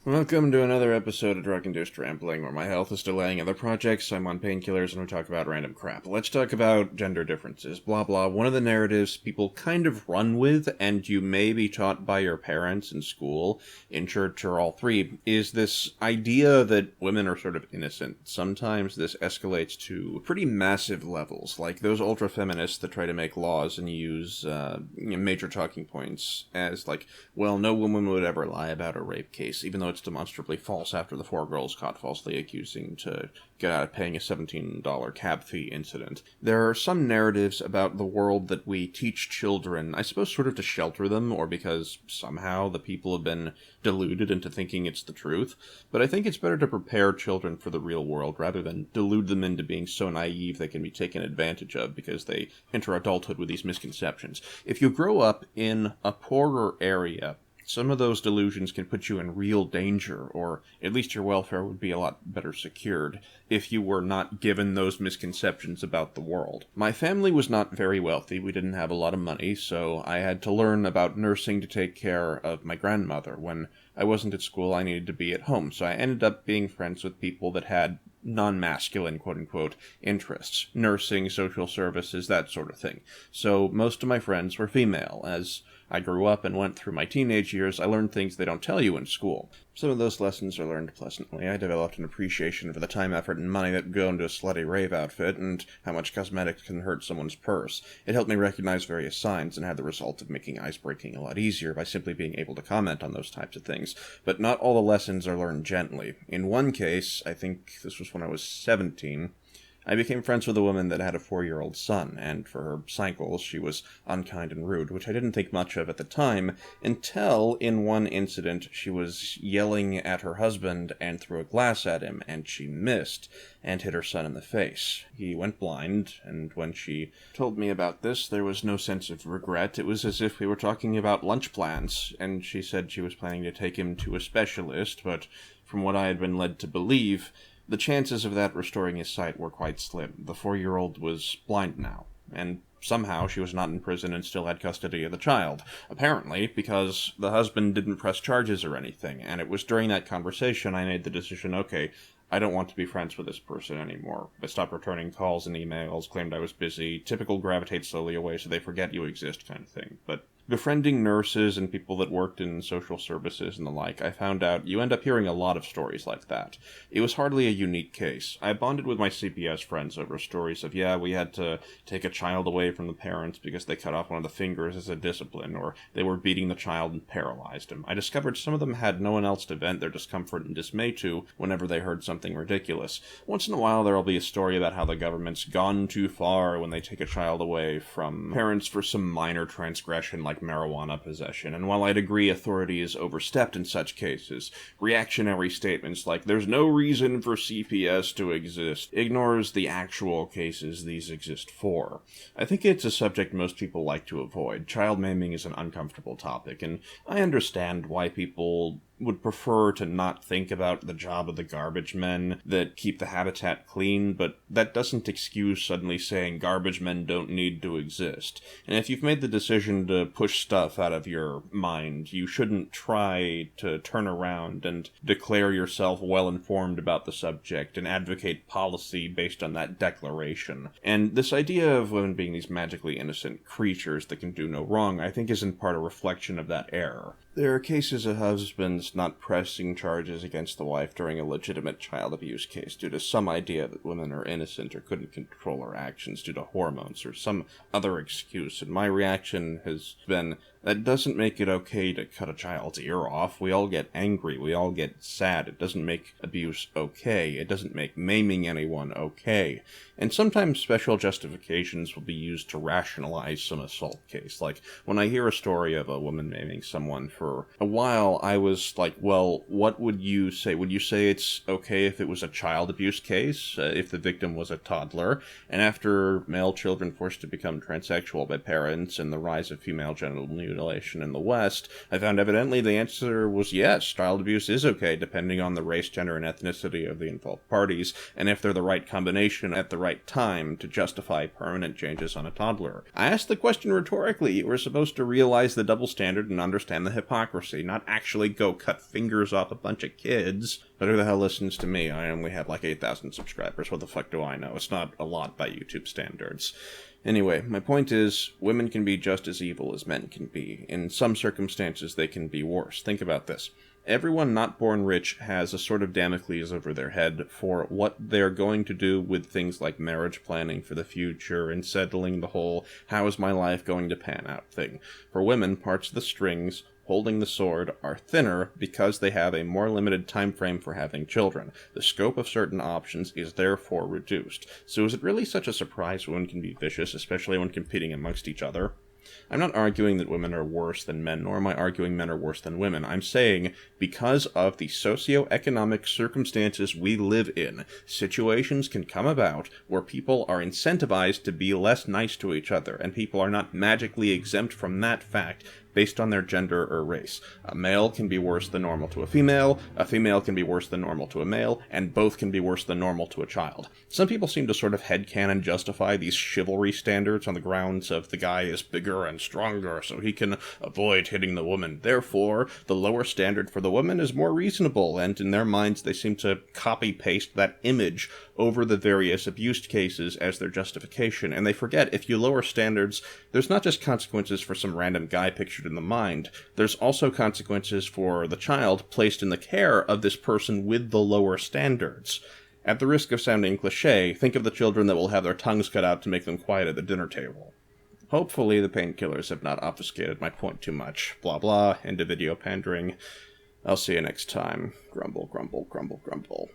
Welcome to another episode of Drug-Induced Rambling, where my health is delaying other projects, I'm on painkillers, and we talk about random crap. Let's talk about gender differences, blah blah. One of the narratives people kind of run with, and you may be taught by your parents in school, in church, or all three, is this idea that women are sort of innocent. Sometimes this escalates to pretty massive levels, like those ultra-feminists that try to make laws and use major talking points as like, well, no woman would ever lie about a rape case, even though it's demonstrably false after the 4 girls caught falsely accusing to get out of paying a $17 cab fee incident. There are some narratives about the world that we teach children, I suppose sort of to shelter them, or because somehow the people have been deluded into thinking it's the truth, but I think it's better to prepare children for the real world rather than delude them into being so naive they can be taken advantage of because they enter adulthood with these misconceptions. If you grow up in a poorer area, some of those delusions can put you in real danger, or at least your welfare would be a lot better secured if you were not given those misconceptions about the world. My family was not very wealthy, we didn't have a lot of money, so I had to learn about nursing to take care of my grandmother. When I wasn't at school, I needed to be at home, so I ended up being friends with people that had non-masculine, quote-unquote, interests. Nursing, social services, that sort of thing. So most of my friends were female. As I grew up and went through my teenage years, I learned things they don't tell you in school. Some of those lessons are learned pleasantly. I developed an appreciation for the time, effort, and money that go into a slutty rave outfit, and how much cosmetics can hurt someone's purse. It helped me recognize various signs, and had the result of making icebreaking a lot easier by simply being able to comment on those types of things. But not all the lessons are learned gently. In one case, I think this was when I was 17, I became friends with a woman that had a 4-year-old son, and for her cycles she was unkind and rude, which I didn't think much of at the time, until in one incident she was yelling at her husband and threw a glass at him, and she missed, and hit her son in the face. He went blind, and when she told me about this, there was no sense of regret. It was as if we were talking about lunch plans, and she said she was planning to take him to a specialist, but from what I had been led to believe, the chances of that restoring his sight were quite slim. The 4-year-old was blind now, and somehow she was not in prison and still had custody of the child. Apparently, because the husband didn't press charges or anything, and it was during that conversation I made the decision, okay, I don't want to be friends with this person anymore. I stopped returning calls and emails, claimed I was busy, typical gravitate slowly away so they forget you exist kind of thing. But befriending nurses and people that worked in social services and the like, I found out you end up hearing a lot of stories like that. It was hardly a unique case. I bonded with my CPS friends over stories of, yeah, we had to take a child away from the parents because they cut off one of the fingers as a discipline, or they were beating the child and paralyzed him. I discovered some of them had no one else to vent their discomfort and dismay to whenever they heard something ridiculous. Once in a while there'll be a story about how the government's gone too far when they take a child away from parents for some minor transgression like marijuana possession, and while I'd agree authority is overstepped in such cases, reactionary statements like there's no reason for CPS to exist ignores the actual cases these exist for. I think it's a subject most people like to avoid. Child maiming is an uncomfortable topic, and I understand why people would prefer to not think about the job of the garbage men that keep the habitat clean, but that doesn't excuse suddenly saying garbage men don't need to exist. And if you've made the decision to push stuff out of your mind, you shouldn't try to turn around and declare yourself well-informed about the subject and advocate policy based on that declaration. And this idea of women being these magically innocent creatures that can do no wrong, I think is in part a reflection of that error. There are cases of husbands not pressing charges against the wife during a legitimate child abuse case due to some idea that women are innocent or couldn't control her actions due to hormones or some other excuse, and my reaction has been, that doesn't make it okay to cut a child's ear off. We all get angry, we all get sad. It doesn't make abuse okay. It doesn't make maiming anyone okay. And sometimes special justifications will be used to rationalize some assault case. Like, when I hear a story of a woman maiming someone, for a while I was like, well, what would you say? Would you say it's okay if it was a child abuse case, if the victim was a toddler? And after male children forced to become transsexual by parents and the rise of female genital nudity, mutilation in the West, I found evidently the answer was yes, child abuse is okay depending on the race, gender, and ethnicity of the involved parties, and if they're the right combination at the right time to justify permanent changes on a toddler. I asked the question rhetorically. You were supposed to realize the double standard and understand the hypocrisy, not actually go cut fingers off a bunch of kids. But who the hell listens to me? I only have like 8,000 subscribers. What the fuck do I know? It's not a lot by YouTube standards. Anyway, my point is, women can be just as evil as men can be. In some circumstances, they can be worse. Think about this. Everyone not born rich has a sort of Damocles over their head for what they're going to do with things like marriage planning for the future and settling the whole how is my life going to pan out thing. For women, parts of the strings holding the sword are thinner because they have a more limited time frame for having children. The scope of certain options is therefore reduced. So is it really such a surprise women can be vicious, especially when competing amongst each other? I'm not arguing that women are worse than men, nor am I arguing men are worse than women. I'm saying, because of the socioeconomic circumstances we live in, situations can come about where people are incentivized to be less nice to each other, and people are not magically exempt from that fact based on their gender or race. A male can be worse than normal to a female can be worse than normal to a male, and both can be worse than normal to a child. Some people seem to sort of headcanon justify these chivalry standards on the grounds of the guy is bigger and stronger, so he can avoid hitting the woman. Therefore, the lower standard for the woman is more reasonable, and in their minds they seem to copy-paste that image over the various abused cases as their justification, and they forget if you lower standards, there's not just consequences for some random guy pictured in the mind, there's also consequences for the child placed in the care of this person with the lower standards. At the risk of sounding cliché, think of the children that will have their tongues cut out to make them quiet at the dinner table. Hopefully the painkillers have not obfuscated my point too much. Blah blah, end of video pandering. I'll see you next time. Grumble, grumble, grumble, grumble.